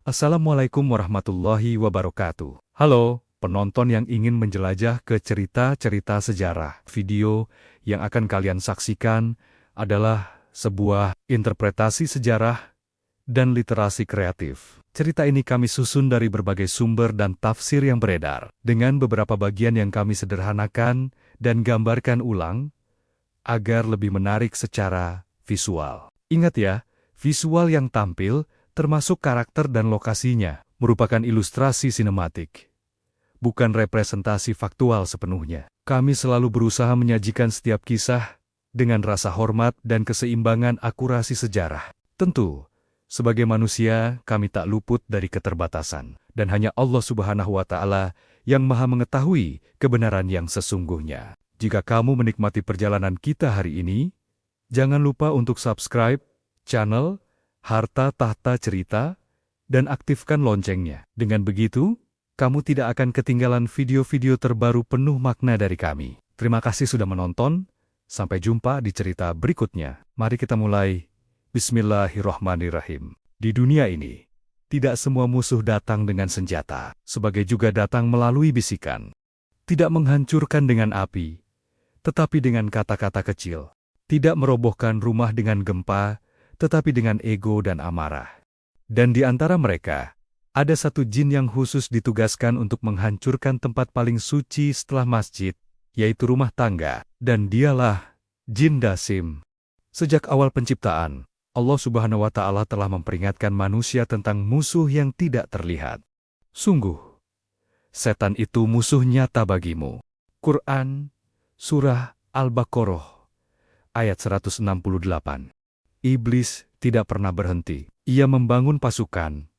Assalamualaikum warahmatullahi wabarakatuh. Halo, penonton yang ingin menjelajah ke cerita-cerita sejarah. Video yang akan kalian saksikan adalah sebuah interpretasi sejarah dan literasi kreatif. Cerita ini kami susun dari berbagai sumber dan tafsir yang beredar, dengan beberapa bagian yang kami sederhanakan dan gambarkan ulang, agar lebih menarik secara visual. Ingat ya, visual yang tampil termasuk karakter dan lokasinya, merupakan ilustrasi sinematik, bukan representasi faktual sepenuhnya. Kami selalu berusaha menyajikan setiap kisah dengan rasa hormat dan keseimbangan akurasi sejarah. Tentu, sebagai manusia, kami tak luput dari keterbatasan, dan hanya Allah Subhanahu wa Ta'ala yang Maha mengetahui kebenaran yang sesungguhnya. Jika kamu menikmati perjalanan kita hari ini, jangan lupa untuk subscribe channel Harta Tahta Cerita, dan aktifkan loncengnya. Dengan begitu, kamu tidak akan ketinggalan video-video terbaru penuh makna dari kami. Terima kasih sudah menonton, sampai jumpa di cerita berikutnya. Mari kita mulai. Bismillahirrahmanirrahim. Di dunia ini, tidak semua musuh datang dengan senjata, sebagai juga datang melalui bisikan. Tidak menghancurkan dengan api, tetapi dengan kata-kata kecil. Tidak merobohkan rumah dengan gempa, tetapi dengan ego dan amarah. Dan di antara mereka, ada satu jin yang khusus ditugaskan untuk menghancurkan tempat paling suci setelah masjid, yaitu rumah tangga, dan dialah jin Dasim. Sejak awal penciptaan, Allah Subhanahu wa Ta'ala telah memperingatkan manusia tentang musuh yang tidak terlihat. Sungguh, setan itu musuh nyata bagimu. Quran, Surah Al-Baqarah, ayat 168. Iblis tidak pernah berhenti. Ia membangun pasukan,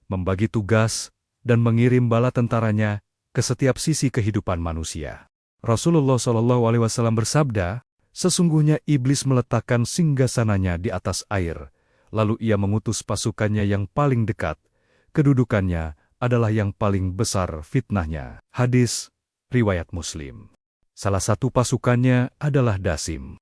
membagi tugas, dan mengirim bala tentaranya ke setiap sisi kehidupan manusia. Rasulullah SAW bersabda, sesungguhnya iblis meletakkan singgasananya di atas air, lalu ia mengutus pasukannya yang paling dekat. Kedudukannya adalah yang paling besar fitnahnya. Hadis, riwayat Muslim. Salah satu pasukannya adalah Dasim.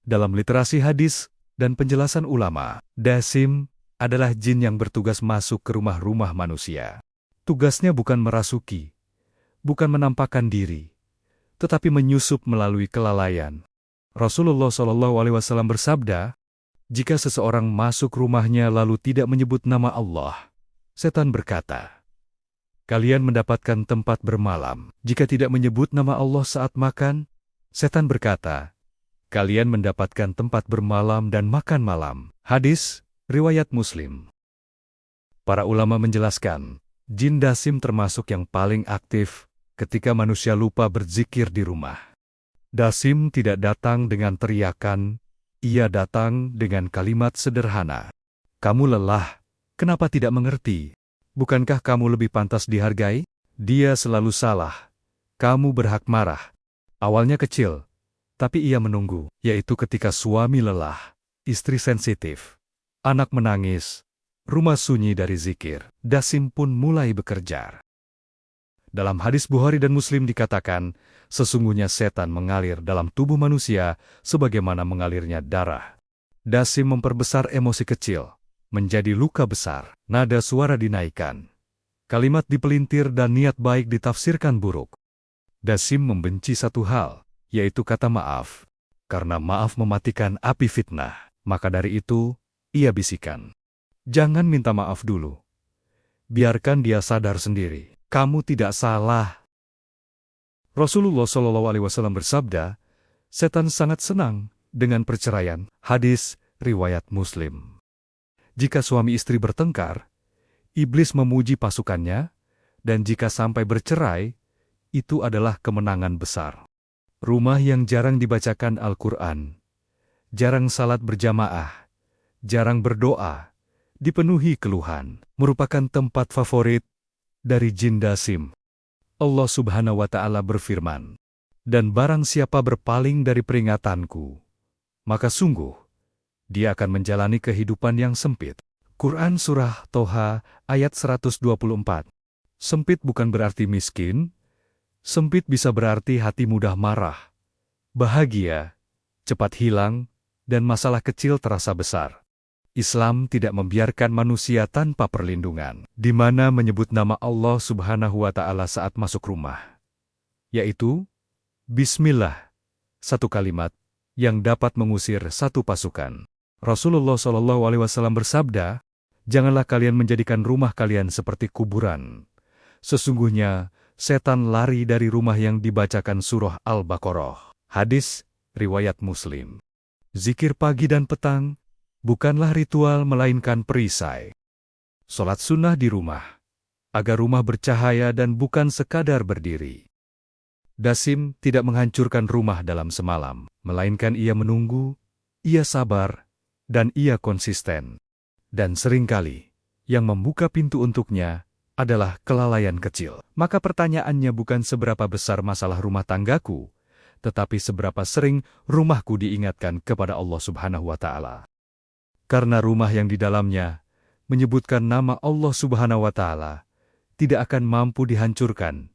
Dalam literasi hadis dan penjelasan ulama, Dasim adalah jin yang bertugas masuk ke rumah-rumah manusia. Tugasnya bukan merasuki, bukan menampakkan diri, tetapi menyusup melalui kelalaian. Rasulullah SAW bersabda, jika seseorang masuk rumahnya lalu tidak menyebut nama Allah, setan berkata, kalian mendapatkan tempat bermalam. Jika tidak menyebut nama Allah saat makan, setan berkata, kalian mendapatkan tempat bermalam dan makan malam. Hadis, riwayat Muslim. Para ulama menjelaskan, jin Dasim termasuk yang paling aktif ketika manusia lupa berzikir di rumah. Dasim tidak datang dengan teriakan, ia datang dengan kalimat sederhana. Kamu lelah, kenapa tidak mengerti? Bukankah kamu lebih pantas dihargai? Dia selalu salah. Kamu berhak marah. Awalnya kecil, tapi ia menunggu, yaitu ketika suami lelah, istri sensitif, anak menangis, rumah sunyi dari zikir, Dasim pun mulai bekerja. Dalam hadis Bukhari dan Muslim dikatakan, sesungguhnya setan mengalir dalam tubuh manusia sebagaimana mengalirnya darah. Dasim memperbesar emosi kecil, menjadi luka besar, nada suara dinaikkan, kalimat dipelintir dan niat baik ditafsirkan buruk. Dasim membenci satu hal, yaitu kata maaf. Karena maaf mematikan api fitnah, maka dari itu, ia bisikan. Jangan minta maaf dulu. Biarkan dia sadar sendiri. Kamu tidak salah. Rasulullah SAW bersabda, setan sangat senang dengan perceraian. Hadis, riwayat Muslim. Jika suami istri bertengkar, iblis memuji pasukannya, dan jika sampai bercerai, itu adalah kemenangan besar. Rumah yang jarang dibacakan Al-Quran, jarang salat berjamaah, jarang berdoa, dipenuhi keluhan, merupakan tempat favorit dari jin Dasim. Allah Subhanahu wa Ta'ala berfirman, dan barang siapa berpaling dari peringatanku, maka sungguh, dia akan menjalani kehidupan yang sempit. Quran Surah Toha ayat 124. Sempit bukan berarti miskin. Sempit bisa berarti hati mudah marah, bahagia, cepat hilang, dan masalah kecil terasa besar. Islam tidak membiarkan manusia tanpa perlindungan, di mana menyebut nama Allah Subhanahu wa Ta'ala saat masuk rumah, yaitu Bismillah, satu kalimat yang dapat mengusir satu pasukan. Rasulullah SAW bersabda, "Janganlah kalian menjadikan rumah kalian seperti kuburan. Sesungguhnya setan lari dari rumah yang dibacakan surah Al-Baqarah." Hadis riwayat Muslim. Zikir pagi dan petang bukanlah ritual melainkan perisai. Sholat sunnah di rumah, agar rumah bercahaya dan bukan sekadar berdiri. Dasim tidak menghancurkan rumah dalam semalam, melainkan ia menunggu, ia sabar, dan ia konsisten. Dan seringkali, yang membuka pintu untuknya adalah kelalaian kecil. Maka pertanyaannya bukan seberapa besar masalah rumah tanggaku, tetapi seberapa sering rumahku diingatkan kepada Allah Subhanahu wa Ta'ala. Karena rumah yang di dalamnya menyebutkan nama Allah Subhanahu wa Ta'ala tidak akan mampu dihancurkan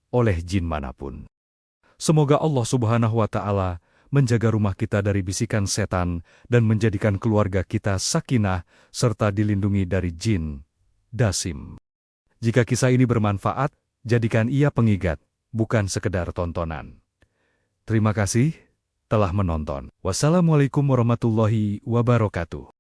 oleh jin manapun. Semoga Allah Subhanahu wa Ta'ala menjaga rumah kita dari bisikan setan dan menjadikan keluarga kita sakinah serta dilindungi dari jin dasim. Jika kisah ini bermanfaat, jadikan ia pengingat, bukan sekedar tontonan. Terima kasih telah menonton. Wassalamualaikum warahmatullahi wabarakatuh.